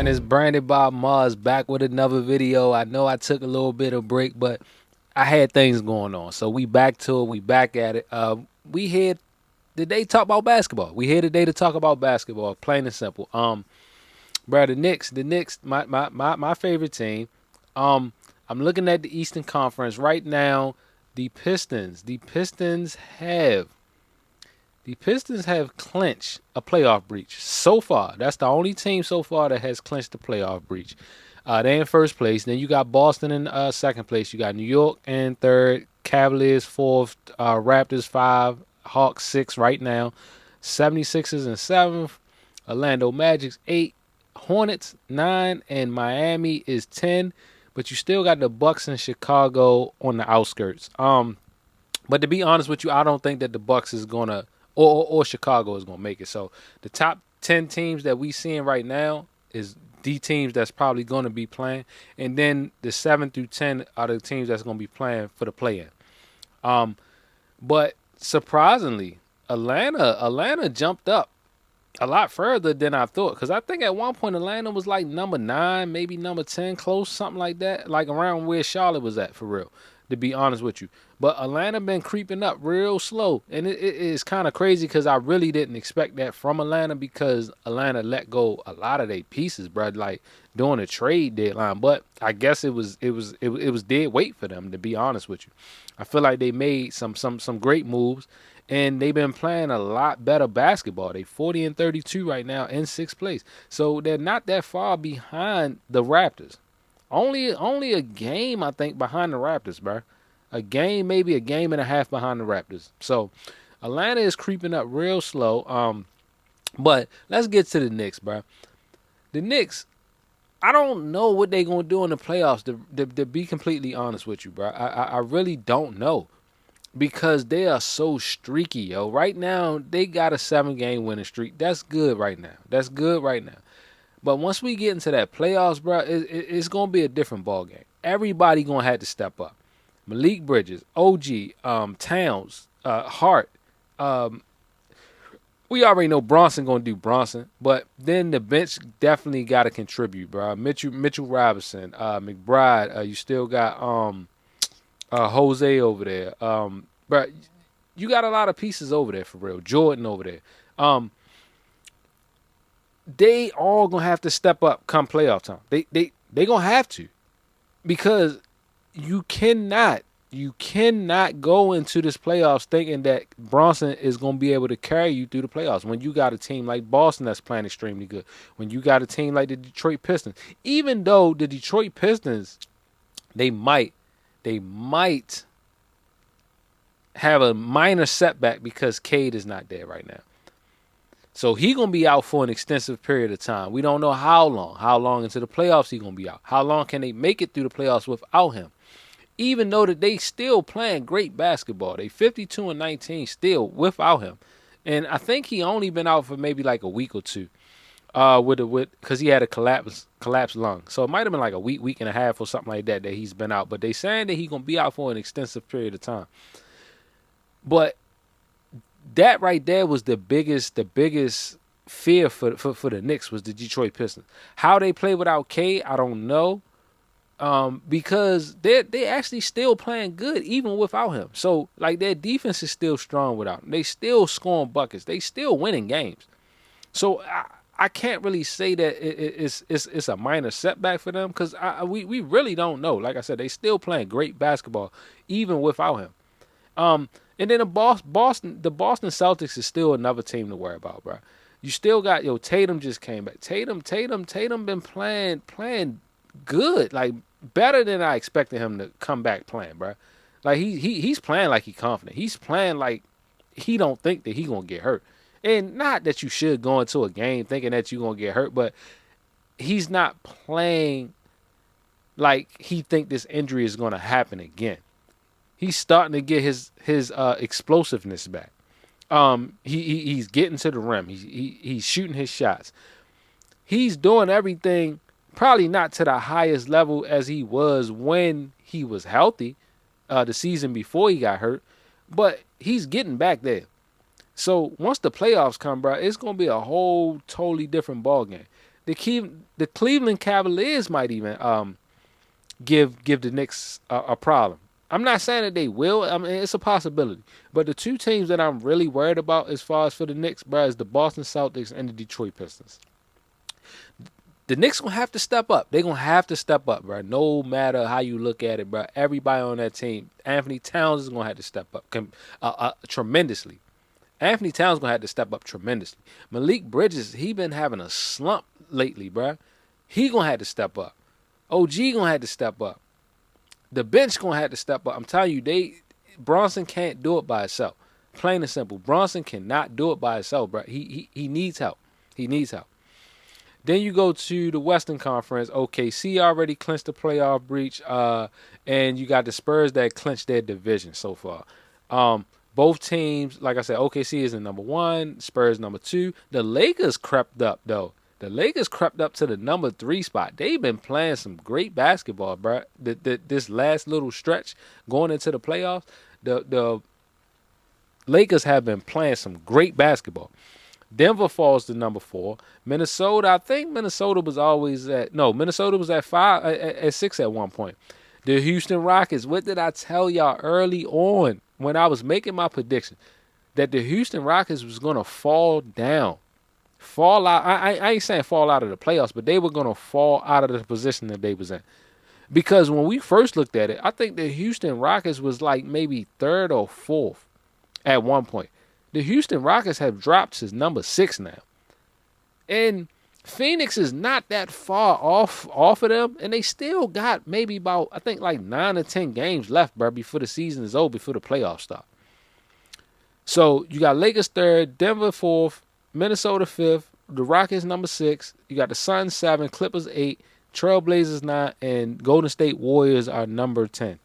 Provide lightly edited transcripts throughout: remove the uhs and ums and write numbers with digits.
Man, it's Brandon Bob Mars back with another video. I know I took a little bit of break, but I had things going on. So we back to it. We back at it. We here today to talk about basketball. We here today to talk about basketball, plain and simple. Bro, the Knicks, my favorite team. I'm looking at the Eastern Conference right now. The Pistons have clinched a playoff breach so far. That's the only team so far that has clinched the playoff breach. They in first place. Then you got Boston in second place. You got New York in third, Cavaliers fourth, Raptors five, Hawks six right now, 76ers in seventh, Orlando Magic's eight, Hornets nine, and Miami is 10. But you still got the Bucks in Chicago on the outskirts. But to be honest with you, I don't think that the Bucks is gonna or Chicago is gonna make it. So the top 10 teams that we seeing right now is the teams that's probably gonna be playing, and then the 7 through 10 are the teams that's gonna be playing for the play-in. But surprisingly, Atlanta jumped up a lot further than I thought. Because I think at one point Atlanta was like number 9, maybe number 10, close, something like that. Like around where Charlotte was at, for real, to be honest with you. But Atlanta been creeping up real slow. And it is kind of crazy because I really didn't expect that from Atlanta, because Atlanta let go a lot of their pieces, bro, like during the trade deadline. But I guess it was dead weight for them, to be honest with you. I feel like they made some great moves, and they've been playing a lot better basketball. They 40-32 right now in sixth place, so they're not that far behind the Raptors. Only a game, I think, behind the Raptors, bro. A game, maybe a game and a half behind the Raptors. So Atlanta is creeping up real slow. But let's get to the Knicks, bro. The Knicks, I don't know what they're gonna do in the playoffs. To be completely honest with you, bro, I really don't know, because they are so streaky, yo. Right now, they got a 7-game winning streak. That's good right now. But once we get into that playoffs, bro, it's going to be a different ball game. Everybody going to have to step up. Malik Bridges, OG, Towns, Hart. We already know Bronson going to do Bronson. But then the bench definitely got to contribute, bro. Mitchell Robinson, McBride. You still got Jose over there. But you got a lot of pieces over there, for real. Jordan over there. They all gonna have to step up come playoff time. They gonna have to, because you cannot go into this playoffs thinking that Bronson is gonna be able to carry you through the playoffs when you got a team like Boston that's playing extremely good. When you got a team like the Detroit Pistons, even though the Detroit Pistons, they might have a minor setback because Cade is not there right now. So he going to be out for an extensive period of time. We don't know how long. How long into the playoffs he going to be out. How long can they make it through the playoffs without him? Even though that they still playing great basketball. They 52-19 still without him. And I think he only been out for maybe like a week or two. Because he had a collapsed lung. So it might have been like a week and a half or something like that he's been out. But they saying that he going to be out for an extensive period of time. But that right there was the biggest fear for the Knicks, was the Detroit Pistons. How they play without Cade, I don't know. Because they actually still playing good even without him. So like their defense is still strong without him. They still scoring buckets. They still winning games. So I can't really say that it's a minor setback for them, because we really don't know. Like I said, they still playing great basketball even without him. And then the Boston Celtics is still another team to worry about, bro. You still got Tatum just came back. Tatum been playing good, like better than I expected him to come back playing, bro. Like he's playing like he's confident. He's playing like he don't think that he gonna get hurt. And not that you should go into a game thinking that you're gonna get hurt, but he's not playing like he think this injury is gonna happen again. He's starting to get his explosiveness back. He's getting to the rim. He's shooting his shots. He's doing everything, probably not to the highest level as he was when he was healthy, the season before he got hurt, but he's getting back there. So once the playoffs come, bro, it's gonna be a whole totally different ball game. The Cleveland Cavaliers might even give the Knicks a problem. I'm not saying that they will. I mean, it's a possibility. But the two teams that I'm really worried about as far as for the Knicks, bro, is the Boston Celtics and the Detroit Pistons. The Knicks gonna have to step up. They're gonna have to step up, bro. No matter how you look at it, bro. Everybody on that team, Anthony Towns is gonna have to step up tremendously. Anthony Towns gonna have to step up tremendously. Malik Bridges, he been having a slump lately, bro. He gonna have to step up. OG gonna have to step up. The bench gonna have to step up. I'm telling you, Bronson can't do it by himself. Plain and simple. Bronson cannot do it by himself, bro. He needs help. He needs help. Then you go to the Western Conference. OKC already clinched the playoff breach, and you got the Spurs that clinched their division so far. Both teams, like I said, OKC is in number 1, Spurs number 2. The Lakers crept up, though. The Lakers crept up to the number 3 spot. They've been playing some great basketball, bro. This last little stretch going into the playoffs, the Lakers have been playing some great basketball. Denver falls to number 4. Minnesota, I think Minnesota was at 5, at 6 at one point. The Houston Rockets, what did I tell y'all early on when I was making my prediction? That the Houston Rockets was going to fall down. Fall out. I ain't saying fall out of the playoffs, but they were going to fall out of the position that they was in. Because when we first looked at it, I think the Houston Rockets was like maybe 3rd or 4th at one point. The Houston Rockets have dropped to number 6 now. And Phoenix is not that far off of them. And they still got maybe about, I think, like 9 or 10 games left, bro, before the season is over, before the playoffs start. So you got Lakers 3rd, Denver 4th, Minnesota 5th, the Rockets number 6. You got the Suns 7, Clippers 8, Trailblazers 9, and Golden State Warriors are number 10.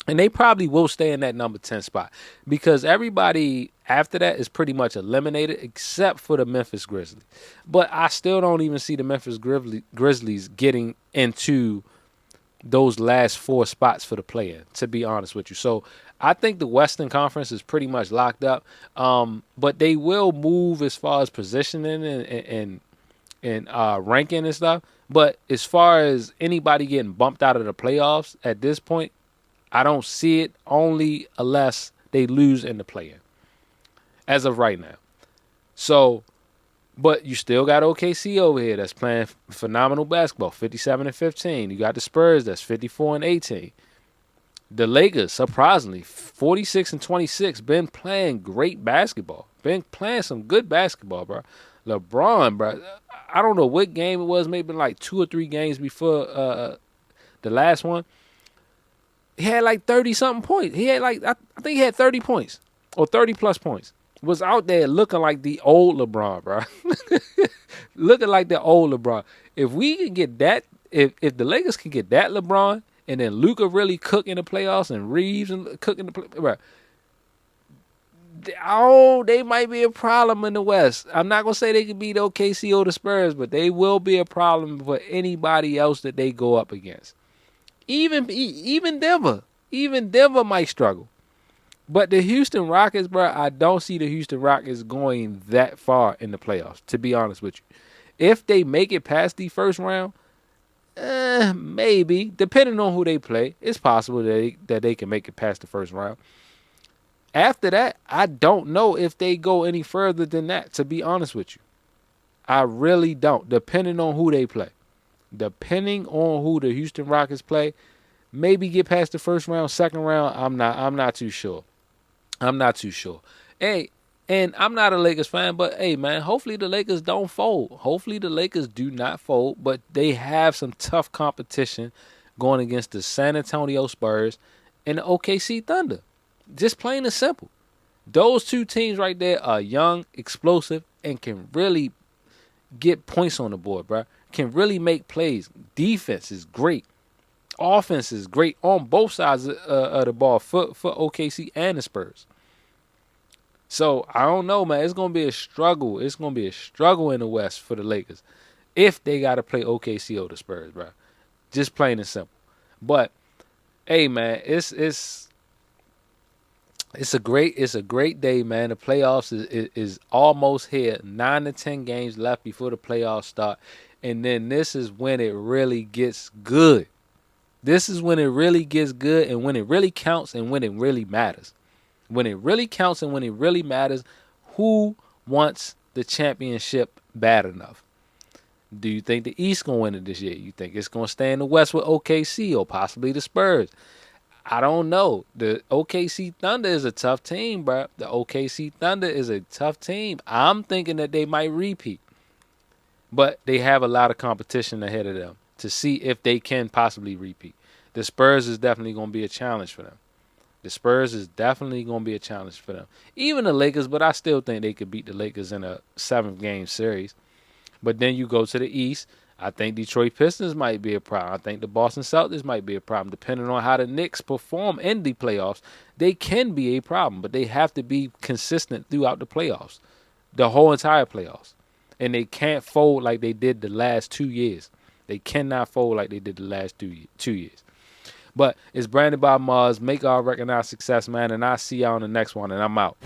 And they probably will stay in that number 10 spot because everybody after that is pretty much eliminated except for the Memphis Grizzlies. But I still don't even see the Memphis Grizzlies getting into those last 4 spots for the play-in, to be honest with you. So I think the Western Conference is pretty much locked up. But they will move as far as positioning and ranking and stuff. But as far as anybody getting bumped out of the playoffs at this point, I don't see it, only unless they lose in the play-in as of right now. So, but you still got OKC over here that's playing phenomenal basketball, 57-15. You got the Spurs that's 54-18. The Lakers, surprisingly, 46-26, been playing great basketball. Been playing some good basketball, bro. LeBron, bro, I don't know what game it was, maybe like 2 or 3 games before the last one. He had like 30-something points. He had like, I think he had 30 points or 30-plus points. Was out there looking like the old LeBron, bro. Looking like the old LeBron. If we can get that, if the Lakers can get that LeBron, and then Luka really cook in the playoffs and Reeves and cook in the playoffs, bro, they might be a problem in the West. I'm not going to say they can beat OKC or the Spurs, but they will be a problem for anybody else that they go up against. Even Denver. Even Denver might struggle. But the Houston Rockets, bro, I don't see the Houston Rockets going that far in the playoffs, to be honest with you. If they make it past the first round, maybe. Depending on who they play, it's possible that they can make it past the first round. After that, I don't know if they go any further than that, to be honest with you. I really don't, depending on who they play. Depending on who the Houston Rockets play, maybe get past the first round, second round. I'm not too sure. Hey, and I'm not a Lakers fan, but hey, man, hopefully the Lakers don't fold. Hopefully the Lakers do not fold, but they have some tough competition going against the San Antonio Spurs and the OKC Thunder. Just plain and simple. Those two teams right there are young, explosive, and can really get points on the board, bro. Can really make plays. Defense is great. Offense is great on both sides of the ball for OKC and the Spurs. So, I don't know, man. It's going to be a struggle. It's going to be a struggle in the West for the Lakers if they got to play OKC or the Spurs, bro. Just plain and simple. But, hey, man, it's a great day, man. The playoffs is almost here. 9 to 10 games left before the playoffs start. And then this is when it really gets good. This is when it really gets good and when it really counts and when it really matters. When it really counts and when it really matters, who wants the championship bad enough? Do you think the East going to win it this year? You think it's going to stay in the West with OKC or possibly the Spurs? I don't know. The OKC Thunder is a tough team, bro. The OKC Thunder is a tough team. I'm thinking that they might repeat. But they have a lot of competition ahead of them to see if they can possibly repeat. The Spurs is definitely going to be a challenge for them. The Spurs is definitely going to be a challenge for them. Even the Lakers, but I still think they could beat the Lakers in a 7-game series. But then you go to the East. I think Detroit Pistons might be a problem. I think the Boston Celtics might be a problem. Depending on how the Knicks perform in the playoffs, they can be a problem. But they have to be consistent throughout the playoffs, the whole entire playoffs. And they can't fold like they did the last 2 years. They cannot fold like they did the last 2 years. But it's branded by Mars. Make our recognized success, man. And I'll see y'all on the next one. And I'm out.